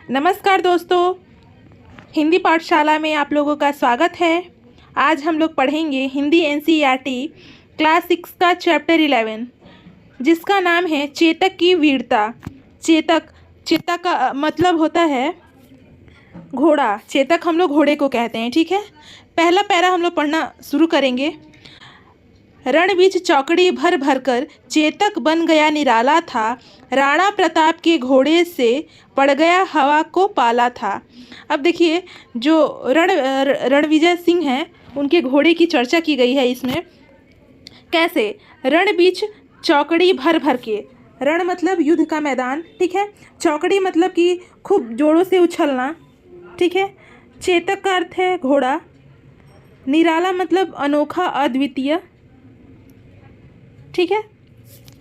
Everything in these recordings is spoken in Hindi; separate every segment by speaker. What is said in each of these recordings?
Speaker 1: नमस्कार दोस्तों, हिंदी पाठशाला में आप लोगों का स्वागत है। आज हम लोग पढ़ेंगे हिंदी एनसीईआरटी क्लास 6 का चैप्टर 11, जिसका नाम है चेतक की वीरता। चेतक का मतलब होता है घोड़ा। चेतक हम लोग घोड़े को कहते हैं, ठीक है। पहला पैरा हम लोग पढ़ना शुरू करेंगे। रण बीच चौकड़ी भर भर कर चेतक बन गया निराला था, राणा प्रताप के घोड़े से पड़ गया हवा को पाला था। अब देखिए, जो रणविजय सिंह हैं उनके घोड़े की चर्चा की गई है इसमें। कैसे? रण बीच चौकड़ी भर भर के। रण मतलब युद्ध का मैदान, ठीक है। चौकड़ी मतलब कि खूब जोरों से उछलना, ठीक है। चेतक का अर्थ है घोड़ा। निराला मतलब अनोखा, अद्वितीय, ठीक है।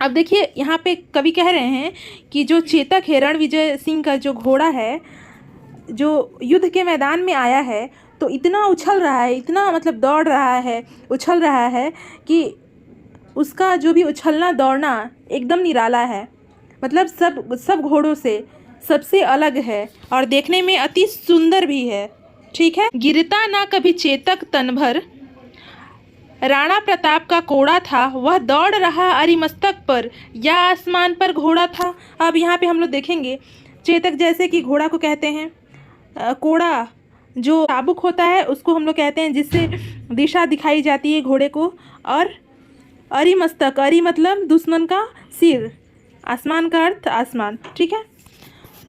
Speaker 1: अब देखिए, यहाँ पे कवि कह रहे हैं कि जो चेतक है, रणविजय सिंह का जो घोड़ा है, जो युद्ध के मैदान में आया है तो इतना उछल रहा है, इतना मतलब दौड़ रहा है, उछल रहा है कि उसका जो भी उछलना दौड़ना एकदम निराला है। मतलब सब घोड़ों से सबसे अलग है और देखने में अति सुंदर भी है, ठीक है। गिरता ना कभी चेतक तन भर, राणा प्रताप का कोड़ा था, वह दौड़ रहा अरिमस्तक पर, या आसमान पर घोड़ा था। अब यहाँ पे हम लोग देखेंगे, चेतक जैसे कि घोड़ा को कहते हैं, कोड़ा जो चाबुक होता है उसको हम लोग कहते हैं, जिससे दिशा दिखाई जाती है घोड़े को। और अरिमस्तक, अरि मतलब दुश्मन का सिर, आसमान का अर्थ आसमान, ठीक है।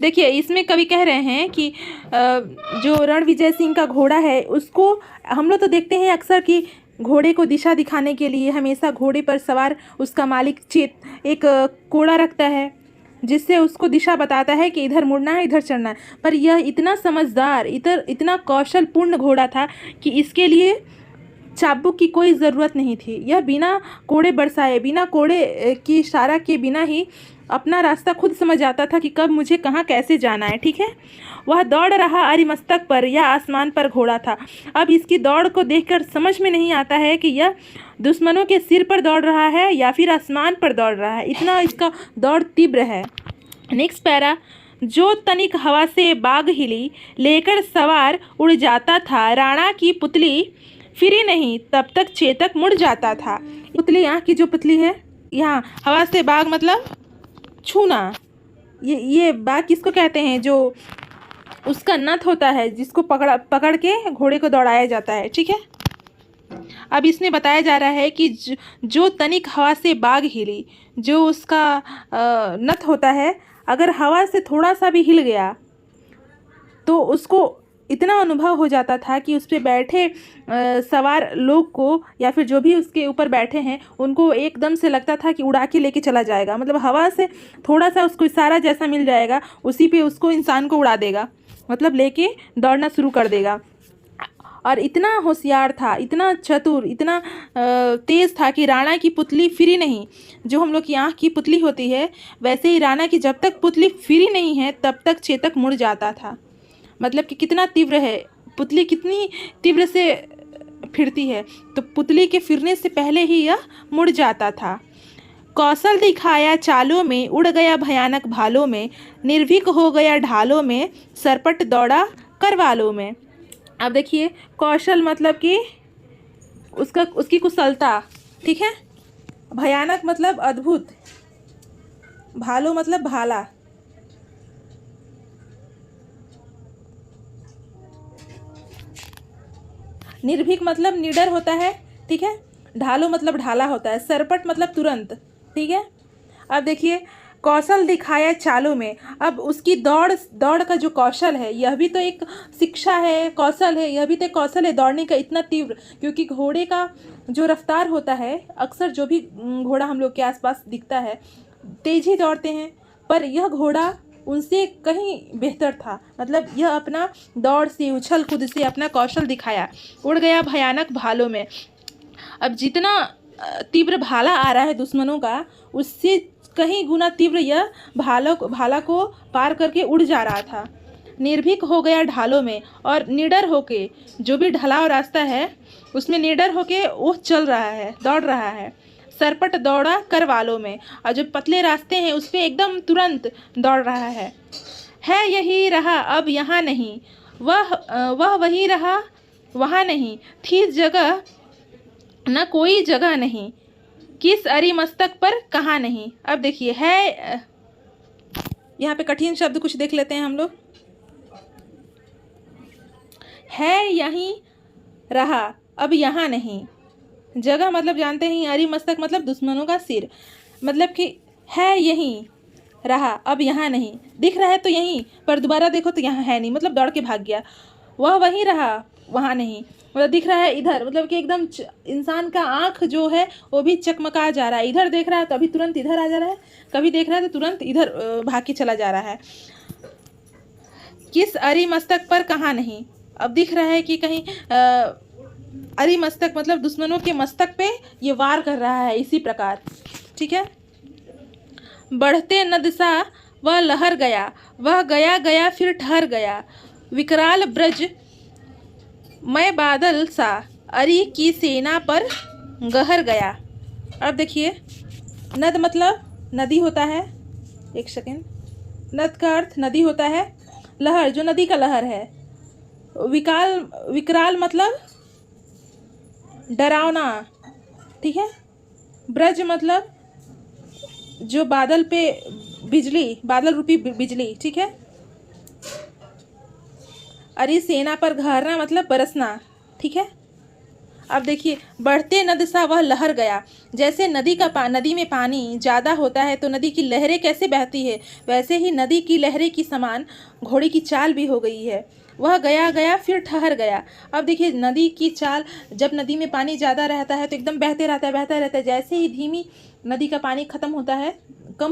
Speaker 1: देखिए, इसमें कवि कह रहे हैं कि जो रणविजय सिंह का घोड़ा है उसको हम लोग तो देखते हैं अक्सर कि घोड़े को दिशा दिखाने के लिए हमेशा घोड़े पर सवार उसका मालिक एक कोड़ा रखता है, जिससे उसको दिशा बताता है कि इधर मुड़ना है, इधर चलना है। पर यह इतना समझदार, इतना कौशलपूर्ण घोड़ा था कि इसके लिए चाबुक की कोई ज़रूरत नहीं थी। यह बिना कोड़े बरसाए, बिना कोड़े की इशारा के बिना ही अपना रास्ता खुद समझ आता था कि कब मुझे कहाँ कैसे जाना है, ठीक है। वह दौड़ रहा अरिमस्तक पर, या आसमान पर घोड़ा था। अब इसकी दौड़ को देखकर समझ में नहीं आता है कि यह दुश्मनों के सिर पर दौड़ रहा है या फिर आसमान पर दौड़ रहा है, इतना इसका दौड़ तीव्र है। नेक्स्ट पैरा, जो तनिक हवा से बाग हिली, लेकर सवार उड़ जाता था, राणा की पुतली फिरी नहीं, तब तक चेतक मुड़ जाता था। पुतली, यहाँ की जो पुतली है, यहाँ हवा से बाग मतलब छूना। ये बाग किसको कहते हैं? जो उसका नथ होता है, जिसको पकड़ के घोड़े को दौड़ाया जाता है, ठीक है। अब इसमें बताया जा रहा है कि जो तनिक हवा से बाग हिली, जो उसका नथ होता है, अगर हवा से थोड़ा सा भी हिल गया तो उसको इतना अनुभव हो जाता था कि उस पर बैठे सवार लोग को या फिर जो भी उसके ऊपर बैठे हैं उनको एकदम से लगता था कि उड़ा के लेके चला जाएगा। मतलब हवा से थोड़ा सा उसको इशारा जैसा मिल जाएगा, उसी पे उसको इंसान को उड़ा देगा, मतलब लेके दौड़ना शुरू कर देगा। और इतना होशियार था, इतना चतुर, इतना तेज़ था कि राणा की पुतली फिरी नहीं। जो हम लोग की आँख की पुतली होती है, वैसे ही राणा की जब तक पुतली फिरी नहीं है तब तक चेतक मुड़ जाता था। मतलब कि कितना तीव्र है पुतली, कितनी तीव्र से फिरती है, तो पुतली के फिरने से पहले ही यह मुड़ जाता था। कौशल दिखाया चालों में, उड़ गया भयानक भालों में, निर्भीक हो गया ढालों में, सरपट दौड़ा करवालों में। अब देखिए, कौशल मतलब कि उसकी कुशलता, ठीक है। भयानक मतलब अद्भुत, भालो मतलब भाला, निर्भीक मतलब निडर होता है, ठीक है। ढालो मतलब ढाला होता है, सरपट मतलब तुरंत, ठीक है। अब देखिए, कौशल दिखाया चालों में। अब उसकी दौड़ का जो कौशल है, यह भी तो एक शिक्षा है, कौशल है, यह भी तो एक कौशल है दौड़ने का, इतना तीव्र। क्योंकि घोड़े का जो रफ्तार होता है, अक्सर जो भी घोड़ा हम लोग के आसपास दिखता है तेज ही दौड़ते हैं, पर यह घोड़ा उनसे कहीं बेहतर था। मतलब यह अपना दौड़ से, उछल कूद से अपना कौशल दिखाया। उड़ गया भयानक भालों में। अब जितना तीव्र भाला आ रहा है दुश्मनों का, उससे कहीं गुना तीव्र यह भाला को पार करके उड़ जा रहा था। निर्भीक हो गया ढालों में, और निडर होके, जो भी ढलाव रास्ता है उसमें निडर होके वो चल रहा है, दौड़ रहा है। सरपट दौड़ा करवालों में, और जो पतले रास्ते हैं उस पर एकदम तुरंत दौड़ रहा है। है यही रहा अब यहाँ नहीं, वह वही रहा वहाँ नहीं, थी जगह न कोई जगह नहीं, किस अरी मस्तक पर कहाँ नहीं। अब देखिए है, यहाँ पे कठिन शब्द कुछ देख लेते हैं हम लोग। है यहीं रहा अब यहाँ नहीं, जगह मतलब जानते हैं, अरी मस्तक मतलब दुश्मनों का सिर, मतलब कि है यहीं रहा अब यहाँ नहीं, दिख रहा है तो यहीं पर दोबारा देखो तो यहाँ है नहीं, मतलब दौड़ के भाग गया। वह वहीं रहा वहाँ नहीं, मतलब दिख रहा है इधर, मतलब कि एकदम इंसान का आँख जो है वो भी चकमका जा रहा है, इधर देख रहा है तो अभी तुरंत इधर आ जा रहा है, कभी देख रहा है तो तुरंत इधर भाग के चला जा रहा है। किस अरी मस्तक पर कहाँ नहीं, अब दिख रहा है कि कहीं अरी मस्तक मतलब दुश्मनों के मस्तक पे ये वार कर रहा है, इसी प्रकार। ठीक है। बढ़ते नद सा वह लहर गया, वह गया गया फिर ठहर गया, विकराल ब्रज मैं बादल सा अरी की सेना पर गहर गया। अब देखिए, नद मतलब नदी होता है, एक सेकेंड, नद का अर्थ नदी होता है, लहर जो नदी का लहर है, विकराल मतलब डरावना, ठीक है, ब्रज मतलब जो बादल पे बिजली, बादल रूपी बिजली, ठीक है, अरे सेना पर घहरना मतलब बरसना, ठीक है। अब देखिए, बढ़ते नद सा वह लहर गया, जैसे नदी में पानी ज़्यादा होता है तो नदी की लहरें कैसे बहती है, वैसे ही नदी की लहरें की समान घोड़े की चाल भी हो गई है। वह गया गया फिर ठहर गया। अब देखिए, नदी की चाल, जब नदी में पानी ज़्यादा रहता है तो एकदम बहते रहता है, जैसे ही धीमी नदी का पानी कम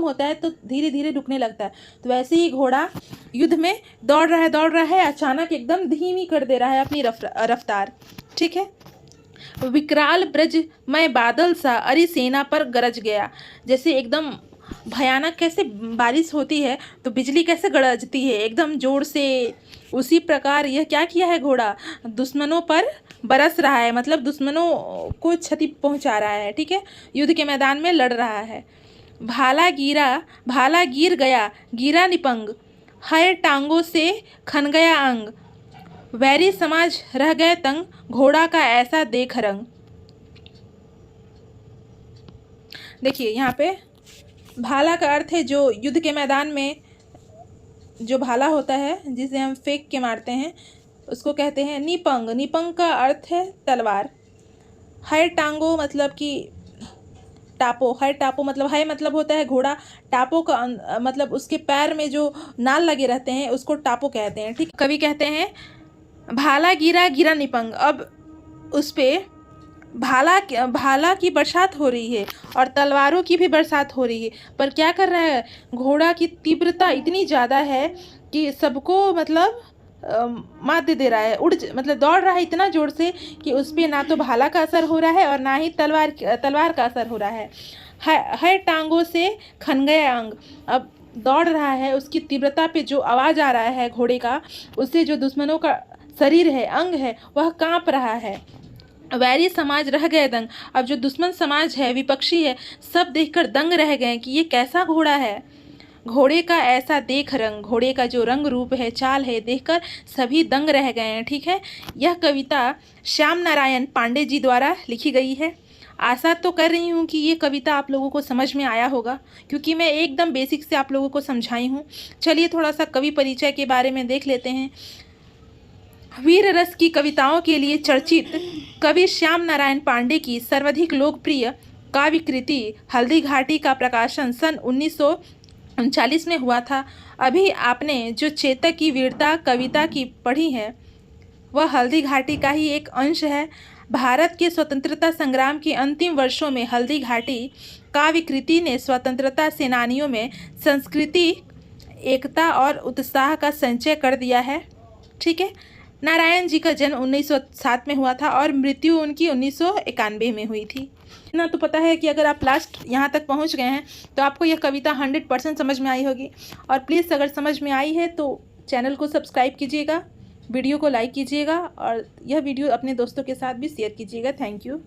Speaker 1: होता है तो धीरे धीरे रुकने लगता है। तो वैसे ही घोड़ा युद्ध में दौड़ रहा है, अचानक एकदम धीमी कर दे रहा है अपनी रफ्तार, ठीक है। विकराल ब्रज मैं बादल सा अरी सेना पर गरज गया, जैसे एकदम भयानक कैसे बारिश होती है तो बिजली कैसे गरजती है एकदम जोर से, उसी प्रकार यह क्या किया है, घोड़ा दुश्मनों पर बरस रहा है, मतलब दुश्मनों को क्षति पहुंचा रहा है, ठीक है, युद्ध के मैदान में लड़ रहा है। भाला गिर गया गिरा निपंग, हर टांगों से खन गया अंग, वैरी समाज रह गए तंग, घोड़ा का ऐसा देख रंग। देखिए, यहाँ पे भाला का अर्थ है जो युद्ध के मैदान में जो भाला होता है जिसे हम फेंक के मारते हैं उसको कहते हैं निपंग। निपंग का अर्थ है तलवार। हर टांगो मतलब कि टापो, हर टापो मतलब है मतलब होता है घोड़ा, टापो का मतलब उसके पैर में जो नाल लगे रहते हैं उसको टापो कहते हैं, ठीक। कवि कहते हैं भाला गिरा निपंग, अब उस पे भाला की बरसात हो रही है और तलवारों की भी बरसात हो रही है, पर क्या कर रहा है, घोड़ा की तीव्रता इतनी ज़्यादा है कि सबको मतलब मात दे रहा है, मतलब दौड़ रहा है इतना ज़ोर से कि उस पर ना तो भाला का असर हो रहा है और ना ही तलवार का असर हो रहा है। हर टांगों से खन गया अंग, अब दौड़ रहा है, उसकी तीव्रता पे जो आवाज़ आ रहा है घोड़े का, उससे जो दुश्मनों का शरीर है, अंग है, वह काँप रहा है। वैरी समाज रह गए दंग, अब जो दुश्मन समाज है, विपक्षी है, सब देखकर दंग रह गए कि ये कैसा घोड़ा है। घोड़े का ऐसा देख रंग, घोड़े का जो रंग रूप है, चाल है, देखकर सभी दंग रह गए हैं, ठीक है। यह कविता श्याम नारायण पांडे जी द्वारा लिखी गई है। आशा तो कर रही हूँ कि ये कविता आप लोगों को समझ में आया होगा, क्योंकि मैं एकदम बेसिक से आप लोगों को समझाई हूँ। चलिए थोड़ा सा कवि परिचय के बारे में देख लेते हैं। वीर रस की कविताओं के लिए चर्चित कवि श्याम नारायण पांडे की सर्वाधिक लोकप्रिय काव्य कृति हल्दी घाटी का प्रकाशन सन 1939 में हुआ था। अभी आपने जो चेतक की वीरता कविता की पढ़ी है वह हल्दी घाटी का ही एक अंश है। भारत के स्वतंत्रता संग्राम के अंतिम वर्षों में हल्दी घाटी काव्य कृति ने स्वतंत्रता सेनानियों में संस्कृति, एकता और उत्साह का संचय कर दिया है, ठीक है। नारायण जी का जन्म 1907 में हुआ था और मृत्यु उनकी 1991 में हुई थी। इतना तो पता है कि अगर आप लास्ट यहाँ तक पहुँच गए हैं तो आपको यह कविता 100% समझ में आई होगी। और प्लीज़ अगर समझ में आई है तो चैनल को सब्सक्राइब कीजिएगा, वीडियो को लाइक कीजिएगा और यह वीडियो अपने दोस्तों के साथ भी शेयर कीजिएगा। Thank you.